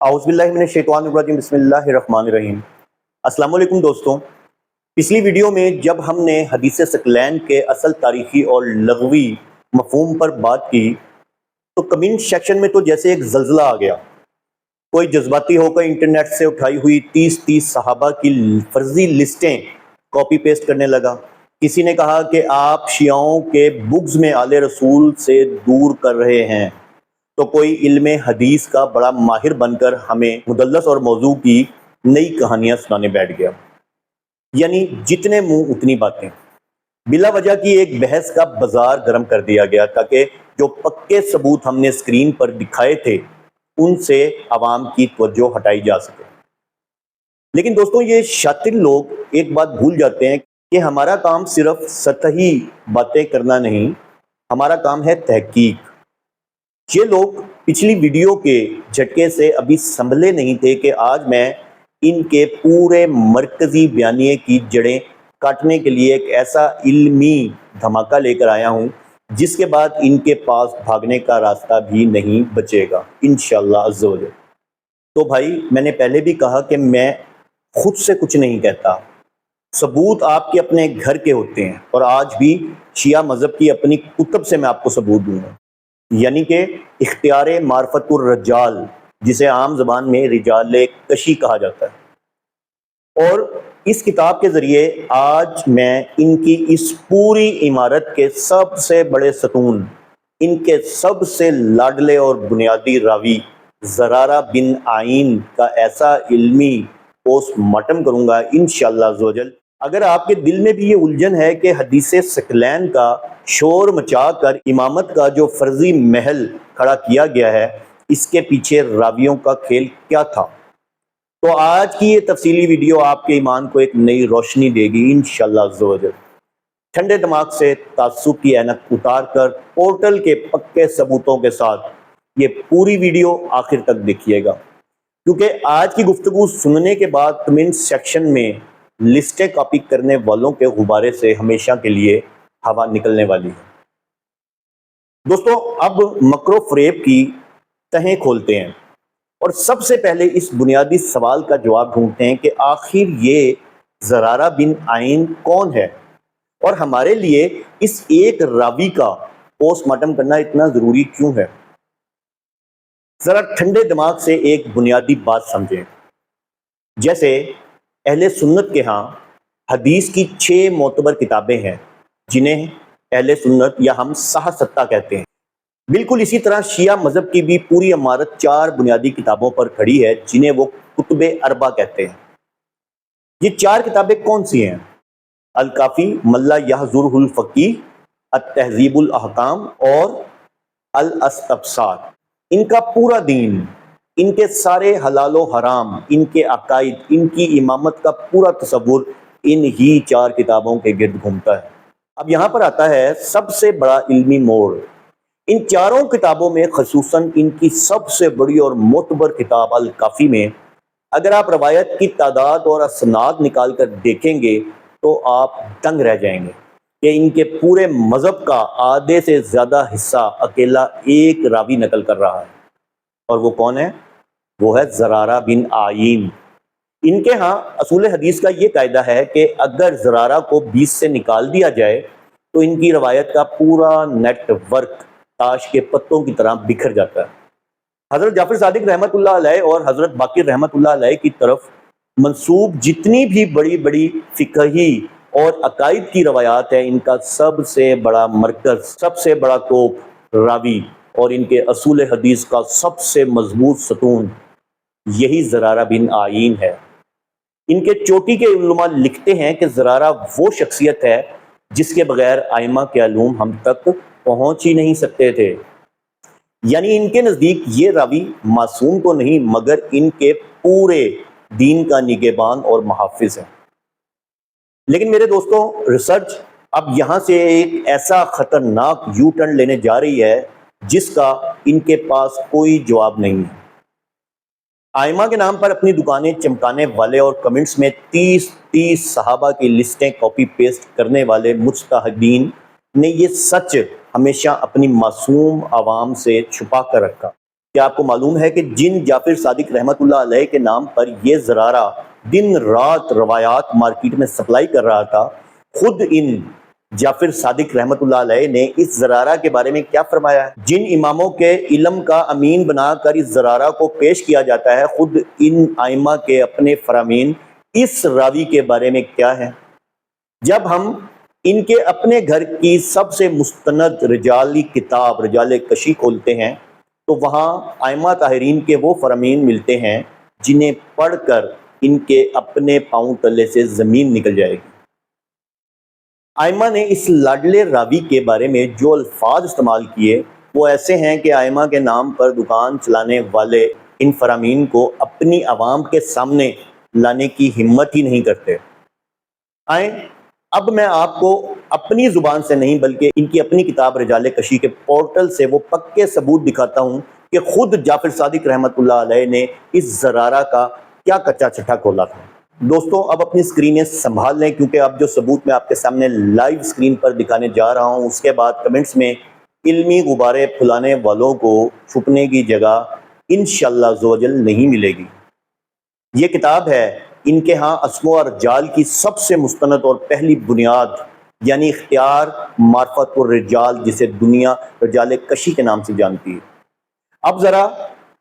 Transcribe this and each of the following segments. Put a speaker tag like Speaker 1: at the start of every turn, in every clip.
Speaker 1: اعوذ باللہ من الشیطان الرجیم بسم اللہ الرحمن الرحیم۔ السلام علیکم دوستوں، پچھلی ویڈیو میں جب ہم نے حدیث ثقلین کے اصل تاریخی اور لغوی مفہوم پر بات کی تو کمنٹ سیکشن میں تو جیسے ایک زلزلہ آ گیا۔ کوئی جذباتی ہو کر انٹرنیٹ سے اٹھائی ہوئی 30 صحابہ کی فرضی لسٹیں کاپی پیسٹ کرنے لگا۔ کسی نے کہا کہ آپ شیعوں کے بغض میں آل رسول سے دور کر رہے ہیں، تو کوئی علم حدیث کا بڑا ماہر بن کر ہمیں مدلس اور موضوع کی نئی کہانیاں سنانے بیٹھ گیا۔ یعنی جتنے منہ اتنی باتیں، بلا وجہ کی ایک بحث کا بازار گرم کر دیا گیا تاکہ جو پکے ثبوت ہم نے اسکرین پر دکھائے تھے ان سے عوام کی توجہ ہٹائی جا سکے۔ لیکن دوستوں، یہ شاطر لوگ ایک بات بھول جاتے ہیں کہ ہمارا کام صرف سطحی باتیں کرنا نہیں، ہمارا کام ہے تحقیق۔ یہ لوگ پچھلی ویڈیو کے جھٹکے سے ابھی سنبھلے نہیں تھے کہ آج میں ان کے پورے مرکزی بیانیے کی جڑیں کاٹنے کے لیے ایک ایسا علمی دھماکہ لے کر آیا ہوں جس کے بعد ان کے پاس بھاگنے کا راستہ بھی نہیں بچے گا انشاءاللہ عز و جل۔ تو بھائی، میں نے پہلے بھی کہا کہ میں خود سے کچھ نہیں کہتا، ثبوت آپ کے اپنے گھر کے ہوتے ہیں، اور آج بھی شیعہ مذہب کی اپنی کتب سے میں آپ کو ثبوت دوں گا۔ یعنی کہ اختیار معرفت الرجال، جسے عام زبان میں رجال کشی کہا جاتا ہے۔ اور اس کتاب کے ذریعے آج میں ان کی اس پوری عمارت کے سب سے بڑے ستون، ان کے سب سے لاڈلے اور بنیادی راوی زرارہ بن عین کا ایسا علمی پوسٹ مارٹم کروں گا انشاءاللہ عز و جل۔ اگر آپ کے دل میں بھی یہ الجھن ہے کہ حدیث ثقلین کا شور مچا کر امامت کا جو فرضی محل کھڑا کیا گیا ہے، اس کے پیچھے راویوں کا کھیل کیا تھا، تو آج کی یہ تفصیلی ویڈیو آپ کے ایمان کو ایک نئی روشنی دے گی انشاءاللہ عز و جل۔ ٹھنڈے دماغ سے تعصب کی اینک اتار کر پورٹل کے پکے ثبوتوں کے ساتھ یہ پوری ویڈیو آخر تک دیکھیے گا، کیونکہ آج کی گفتگو سننے کے بعد کمنٹ سیکشن میں لسٹیں کاپی کرنے والوں کے غبارے سے ہمیشہ کے لیے ہوا نکلنے والی ہے۔ دوستوں، اب مکر و فریب کی تہیں کھولتے ہیں اور سب سے پہلے اس بنیادی سوال کا جواب ڈھونڈتے ہیں کہ آخر یہ زرارہ بن عین کون ہے، اور ہمارے لیے اس ایک راوی کا پوسٹ مارٹم کرنا اتنا ضروری کیوں ہے۔ ذرا ٹھنڈے دماغ سے ایک بنیادی بات سمجھیں۔ جیسے اہل سنت کے ہاں حدیث کی 6 معتبر کتابیں ہیں جنہیں اہل سنت یا ہم صح ستہ کہتے ہیں، بالکل اسی طرح شیعہ مذہب کی بھی پوری عمارت 4 بنیادی کتابوں پر کھڑی ہے جنہیں وہ کتب اربع کہتے ہیں۔ یہ 4 کتابیں کون سی ہیں؟ الکافی من لا یحضرہ الفقیہ، التہذیب الاحکام اور الاستبصار۔ ان کا پورا دین، ان کے سارے حلال و حرام، ان کے عقائد، ان کی امامت کا پورا تصور ان ہی 4 کتابوں کے گرد گھومتا ہے۔ اب یہاں پر آتا ہے سب سے بڑا علمی موڑ۔ ان 4 کتابوں میں، خصوصاً ان کی سب سے بڑی اور معتبر کتاب الکافی میں، اگر آپ روایت کی تعداد اور اسناد نکال کر دیکھیں گے تو آپ دنگ رہ جائیں گے کہ ان کے پورے مذہب کا آدھے سے زیادہ حصہ اکیلا ایک راوی نقل کر رہا ہے، اور وہ کون ہے؟ وہ ہے زرارہ بن عین۔ ان کے ہاں اصول حدیث کا یہ قاعدہ ہے کہ اگر زرارہ کو 20 سے نکال دیا جائے تو ان کی روایت کا پورا نیٹ ورک تاش کے پتوں کی طرح بکھر جاتا ہے۔ حضرت جعفر صادق رحمۃ اللہ علیہ اور حضرت باقر رحمۃ اللہ علیہ کی طرف منسوب جتنی بھی بڑی بڑی فقہی اور عقائد کی روایات ہیں، ان کا سب سے بڑا مرکز، سب سے بڑا توپ، راوی اور ان کے اصول حدیث کا سب سے مضبوط ستون یہی زرارہ بن عین ہے۔ ان کے چوٹی کے علماء لکھتے ہیں کہ زرارہ وہ شخصیت ہے جس کے بغیر ائمہ کے علوم ہم تک پہنچ ہی نہیں سکتے تھے۔ یعنی ان کے نزدیک یہ راوی معصوم تو نہیں، مگر ان کے پورے دین کا نگہبان اور محافظ ہے۔ لیکن میرے دوستوں، ریسرچ اب یہاں سے ایک ایسا خطرناک یو ٹرن لینے جا رہی ہے جس کا ان کے پاس کوئی جواب نہیں ہے۔ ائمہ کے نام پر اپنی دکانیں چمکانے والے اور کمنٹس میں 30 صحابہ کی لسٹیں کاپی پیسٹ کرنے والے مجتہدین نے یہ سچ ہمیشہ اپنی معصوم عوام سے چھپا کر رکھا۔ کیا آپ کو معلوم ہے کہ جن جعفر صادق رحمۃ اللہ علیہ کے نام پر یہ زرارہ دن رات روایات مارکیٹ میں سپلائی کر رہا تھا، خود ان جعفر صادق رحمۃ اللہ علیہ نے اس زرارہ کے بارے میں کیا فرمایا ہے؟ جن اماموں کے علم کا امین بنا کر اس زرارہ کو پیش کیا جاتا ہے، خود ان ائمہ کے اپنے فرامین اس راوی کے بارے میں کیا ہے؟ جب ہم ان کے اپنے گھر کی سب سے مستند رجالی کتاب رجال کشی کھولتے ہیں تو وہاں ائمہ طاہرین کے وہ فرامین ملتے ہیں جنہیں پڑھ کر ان کے اپنے پاؤں تلے سے زمین نکل جائے گی۔ ائمہ نے اس لاڈلے راوی کے بارے میں جو الفاظ استعمال کیے وہ ایسے ہیں کہ ائمہ کے نام پر دکان چلانے والے ان فرامین کو اپنی عوام کے سامنے لانے کی ہمت ہی نہیں کرتے۔ آئیں اب میں آپ کو اپنی زبان سے نہیں بلکہ ان کی اپنی کتاب رجال کشی کے پورٹل سے وہ پکے ثبوت دکھاتا ہوں کہ خود جعفر صادق رحمۃ اللہ علیہ نے اس زرارہ کا کیا کچا چھٹا کھولا تھا۔ دوستوں اب اپنی اسکرینیں سنبھال لیں، کیونکہ اب جو ثبوت میں آپ کے سامنے لائیو اسکرین پر دکھانے جا رہا ہوں اس کے بعد کمنٹس میں علمی غبارے پھلانے والوں کو چھپنے کی جگہ انشاءاللہ عزوجل نہیں ملے گی۔ یہ کتاب ہے ان کے ہاں اسماء و رجال کی سب سے مستند اور پہلی بنیاد، یعنی اختیار معرفت الرجال، جسے دنیا رجال کشی کے نام سے جانتی ہے۔ اب ذرا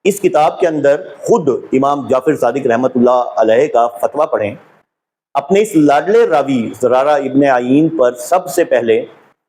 Speaker 1: اس کتاب کے اندر خود امام جعفر صادق رحمۃ اللہ علیہ کا فتویٰ پڑھیں۔ اپنے اس لاڈلے راوی زرارہ ابن عین پر سب سے پہلے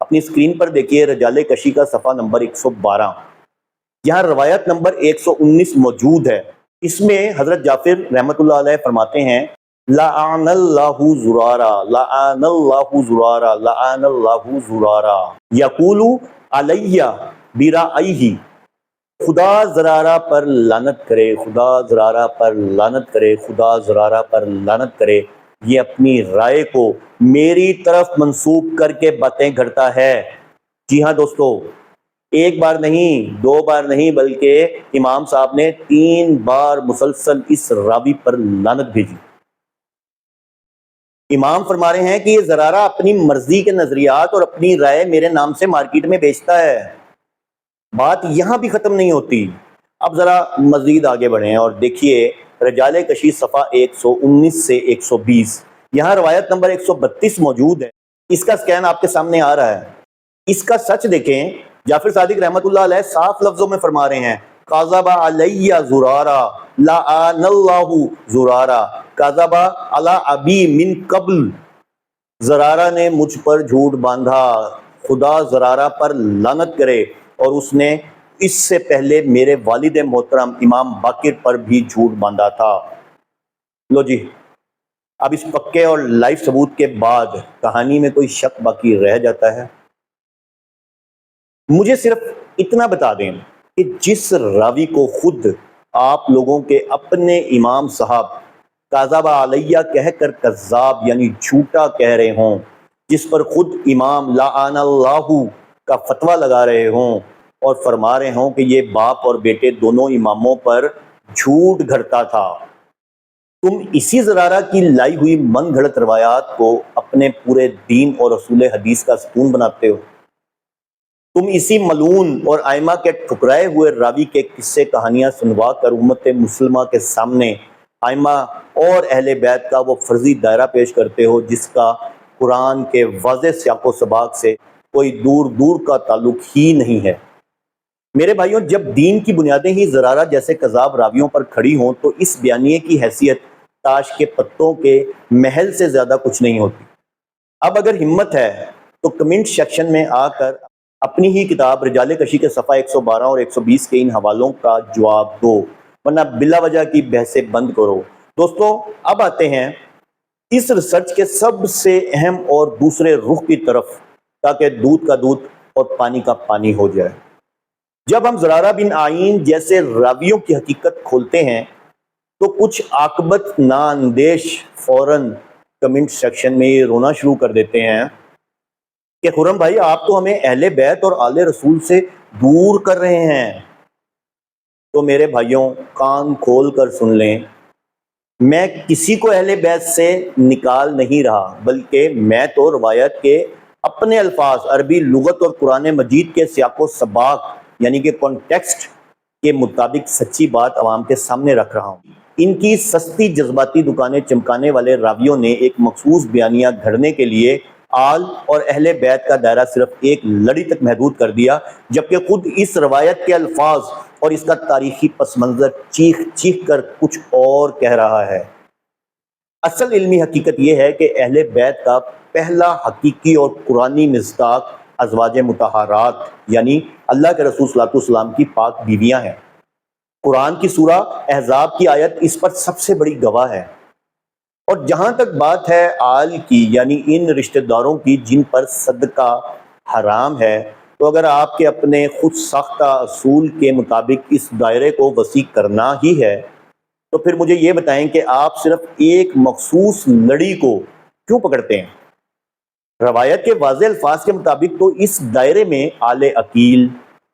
Speaker 1: اپنی اسکرین پر دیکھیے رجال کشی کا صفحہ نمبر 112۔ یہاں روایت نمبر 119 موجود ہے۔ اس میں حضرت جعفر رحمۃ اللہ علیہ فرماتے ہیں لعن اللہ زرارہ لعن اللہ زرارہ لعن اللہ زرارہ یقول علیہ برائیہ، خدا زرارہ پر لعنت کرے، خدا زرارہ پر لعنت کرے، خدا زرارہ پر لعنت کرے، یہ اپنی رائے کو میری طرف منسوب کر کے باتیں گھڑتا ہے۔ جی ہاں دوستو، ایک بار نہیں، دو بار نہیں، بلکہ امام صاحب نے 3 بار مسلسل اس راوی پر لعنت بھیجی۔ امام فرما رہے ہیں کہ یہ زرارہ اپنی مرضی کے نظریات اور اپنی رائے میرے نام سے مارکیٹ میں بیچتا ہے۔ بات یہاں بھی ختم نہیں ہوتی۔ اب ذرا مزید آگے بڑھیں اور دیکھیے رجال کشی صفحہ 119 سے 120۔ یہاں روایت نمبر 132 موجود ہے۔ اس کا سکین آپ کے سامنے آ رہا ہے۔ اس کا سچ دیکھیں، جعفر صادق رحمۃ اللہ علیہ صاف لفظوں میں فرما رہے ہیں کاذب علیہ زرارہ لعن اللہ زرارہ کاذب علی ابی من قبل، زرارہ نے مجھ پر جھوٹ باندھا، خدا زرارہ پر لعنت کرے، اور اس نے اس سے پہلے میرے والد محترم امام باقر پر بھی جھوٹ باندھا تھا۔ لو جی، اب اس پکے اور لائیو ثبوت کے بعد کہانی میں کوئی شک باقی رہ جاتا ہے؟ مجھے صرف اتنا بتا دیں کہ جس راوی کو خود آپ لوگوں کے اپنے امام صاحب کاذب علیہ کہہ کر کذاب یعنی جھوٹا کہہ رہے ہوں، جس پر خود امام لعن اللہ کا فتویٰ لگا رہے ہوں اور فرما رہے ہوں کہ یہ باپ اور بیٹے دونوں اماموں پر جھوٹ گھڑتا تھا، تم اسی زرارہ کی لائی ہوئی من گھڑت روایات کو اپنے پورے دین اور اصول حدیث کا ستون بناتے ہو۔ تم اسی ملعون اور ائمہ کے ٹھکرائے ہوئے راوی کے قصے کہانیاں سنوا کر امت مسلمہ کے سامنے ائمہ اور اہل بیت کا وہ فرضی دائرہ پیش کرتے ہو جس کا قرآن کے واضح سیاق و سباق سے کوئی دور دور کا تعلق ہی نہیں ہے۔ میرے بھائیوں، جب دین کی بنیادیں ہی زرارہ جیسے کذاب راویوں پر کھڑی ہوں تو اس بیانیے کی حیثیت تاش کے پتوں کے محل سے زیادہ کچھ نہیں ہوتی۔ اب اگر ہمت ہے تو کمنٹ سیکشن میں آ کر اپنی ہی کتاب رجال کشی کے صفحہ 112 اور 120 کے ان حوالوں کا جواب دو، ورنہ بلا وجہ کی بحثیں بند کرو۔ دوستوں اب آتے ہیں اس ریسرچ کے سب سے اہم اور دوسرے رخ کی طرف، تاکہ دودھ کا دودھ اور پانی کا پانی ہو جائے۔ جب ہم زرارہ بن عین جیسے راویوں کی حقیقت کھولتے ہیں تو کچھ عاقبت نااندیش فوراً کمنٹ سیکشن میں یہ رونا شروع کر دیتے ہیں کہ خرم بھائی، آپ تو ہمیں اہل بیت اور آل رسول سے دور کر رہے ہیں۔ تو میرے بھائیوں، کان کھول کر سن لیں، میں کسی کو اہل بیت سے نکال نہیں رہا، بلکہ میں تو روایت کے اپنے الفاظ، عربی لغت اور قرآن مجید کے سیاق و سباق یعنی کہ کانٹیکسٹ کے مطابق سچی بات عوام کے سامنے رکھ رہا ہوں۔ ان کی سستی جذباتی دکانیں چمکانے والے راویوں نے ایک مخصوص بیانیہ گھڑنے کے لیے آل اور اہل بیت کا دائرہ صرف ایک لڑی تک محدود کر دیا، جبکہ خود اس روایت کے الفاظ اور اس کا تاریخی پس منظر چیخ چیخ کر کچھ اور کہہ رہا ہے۔ اصل علمی حقیقت یہ ہے کہ اہل بیت کا پہلا حقیقی اور قرآنی مصداق ازواج مطہرات یعنی اللہ کے رسول صلی اللہ علیہ وسلم کی پاک بیویاں ہیں۔ قرآن کی سورہ احزاب کی آیت اس پر سب سے بڑی گواہ ہے۔ اور جہاں تک بات ہے آل کی یعنی ان رشتہ داروں کی جن پر صدقہ حرام ہے، تو اگر آپ کے اپنے خود ساختہ اصول کے مطابق اس دائرے کو وسیع کرنا ہی ہے تو پھر مجھے یہ بتائیں کہ آپ صرف ایک مخصوص لڑی کو کیوں پکڑتے ہیں؟ روایت کے واضح الفاظ کے مطابق تو اس دائرے میں آل عقیل،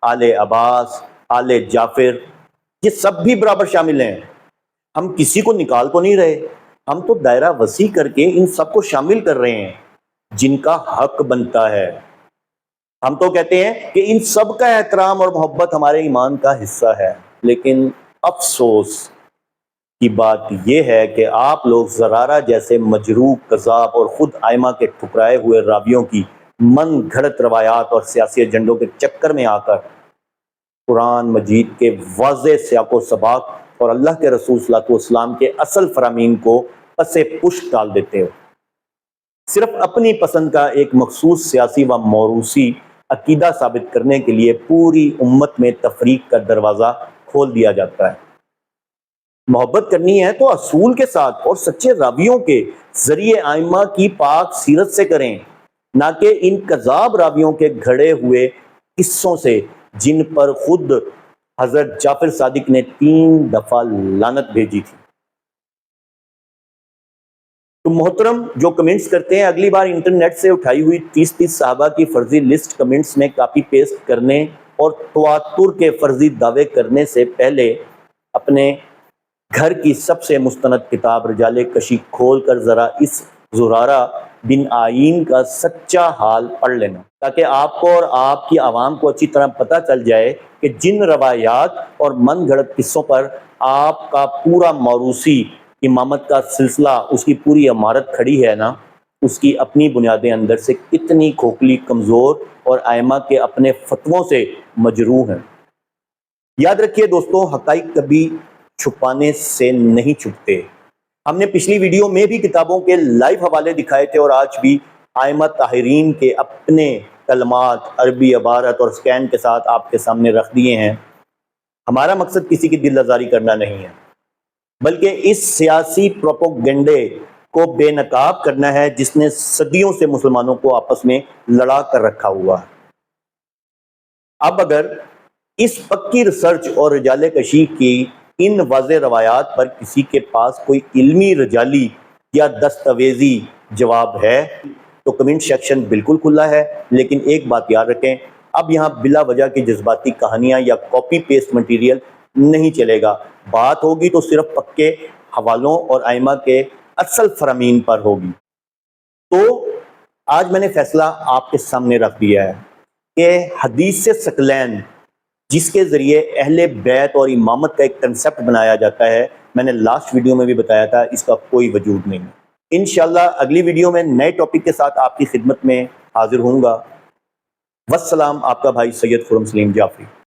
Speaker 1: آل عباس، آل جعفر یہ سب بھی برابر شامل ہیں۔ ہم کسی کو نکال تو نہیں رہے، ہم تو دائرہ وسیع کر کے ان سب کو شامل کر رہے ہیں جن کا حق بنتا ہے۔ ہم تو کہتے ہیں کہ ان سب کا احترام اور محبت ہمارے ایمان کا حصہ ہے، لیکن افسوس کی بات یہ ہے کہ آپ لوگ زرارہ جیسے مجروح کذاب اور خود ائمہ کے ٹھکرائے ہوئے راویوں کی من گھڑت روایات اور سیاسی ایجنڈوں کے چکر میں آ کر قرآن مجید کے واضح سیاق و سباق اور اللہ کے رسول صلی اللہ علیہ وسلم کے اصل فرامین کو پس پشت ڈال دیتے ہو۔ صرف اپنی پسند کا ایک مخصوص سیاسی و موروثی عقیدہ ثابت کرنے کے لیے پوری امت میں تفریق کا دروازہ کھول دیا جاتا ہے۔ محبت کرنی ہے تو اصول کے ساتھ اور سچے راویوں کے ذریعے ائمہ کی پاک سیرت سے کریں، نہ کہ ان کذاب راویوں کے گھڑے ہوئے قصوں سے جن پر خود حضرت جعفر صادق نے 3 دفعہ لعنت بھیجی تھی۔ تو محترم جو کمنٹس کرتے ہیں اگلی بار انٹرنیٹ سے اٹھائی ہوئی 30 صحابہ کی فرضی لسٹ کمنٹس میں کاپی پیسٹ کرنے اور تواتر کے فرضی دعوے کرنے سے پہلے اپنے گھر کی سب سے مستند کتاب رجال کشی کھول کر ذرا اس زرارہ بن آئین کا سچا حال پڑھ لینا، تاکہ آپ کو اور آپ کی عوام کو اچھی طرح پتہ چل جائے کہ جن روایات اور من گھڑت قصوں پر آپ کا پورا موروثی امامت کا سلسلہ، اس کی پوری عمارت کھڑی ہے نا، اس کی اپنی بنیادیں اندر سے کتنی کھوکھلی، کمزور اور ائمہ کے اپنے فتووں سے مجروح ہیں۔ یاد رکھیے دوستوں، حقائق کبھی چھپانے سے نہیں چھپتے۔ ہم نے پچھلی ویڈیو میں بھی کتابوں کے لائیو حوالے دکھائے تھے اور آج بھی ائمہ طاہرین کے اپنے کلمات عربی عبارت اور سکین کے ساتھ آپ کے سامنے رکھ دیے ہیں۔ ہمارا مقصد کسی کی دل آزاری کرنا نہیں ہے، بلکہ اس سیاسی پروپیگنڈے کو بے نقاب کرنا ہے جس نے صدیوں سے مسلمانوں کو آپس میں لڑا کر رکھا ہوا ہے۔ اب اگر اس پکی ریسرچ اور رجال کشی کی ان واضح روایات پر کسی کے پاس کوئی علمی رجالی یا دستاویزی جواب ہے تو کمنٹ سیکشن بالکل کھلا ہے، لیکن ایک بات یاد رکھیں، اب یہاں بلا وجہ کی جذباتی کہانیاں یا کاپی پیسٹ مٹیریل نہیں چلے گا۔ بات ہوگی تو صرف پکے حوالوں اور ائمہ کے اصل فرامین پر ہوگی۔ تو آج میں نے فیصلہ آپ کے سامنے رکھ دیا ہے کہ حدیث ثقلین جس کے ذریعے اہل بیت اور امامت کا ایک کنسپٹ بنایا جاتا ہے، میں نے لاسٹ ویڈیو میں بھی بتایا تھا، اس کا کوئی وجود نہیں۔ انشاءاللہ اگلی ویڈیو میں نئے ٹاپک کے ساتھ آپ کی خدمت میں حاضر ہوں گا۔ والسلام، آپ کا بھائی سید خرم سلیم جعفری۔